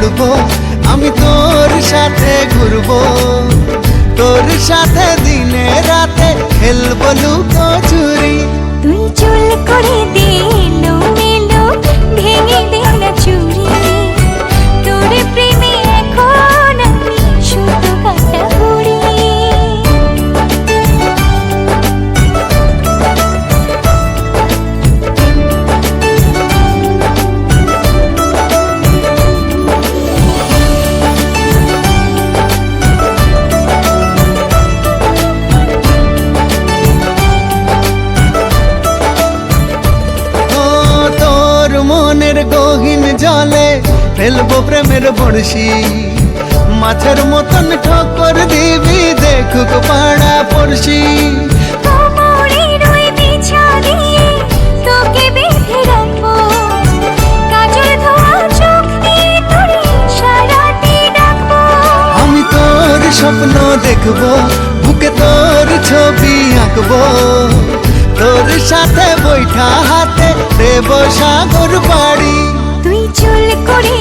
খেলবো, আমি তোর সাথে ঘুরবো, তোর সাথে দিনে রাতে খেলবো লুকোচুরি। তুই চুল করে দিলো মেলো, ভেঙে দে না চুরি। তোর প্রেমে এখন আমি শুধু কাটা বুড়ি। মনের গহীন জলে ফেলবো প্রেমের বড়শি, মাছের মতন ঠোকর দিবি দেখুক পাড়া পড়শি। কোমরের ওই বিছা দিয়ে তোকে বেঁধে রাখবো, কাজল ধোয়া চোখ দিয়ে তোরে সারাতে ডাকবো। আমি তোর স্বপ্ন দেখবো, বুকে তোর ছবি আঁকবো, তোর সাথে বৈঠা হাতে দেব সাগর পাড়ি। তুই চুল করে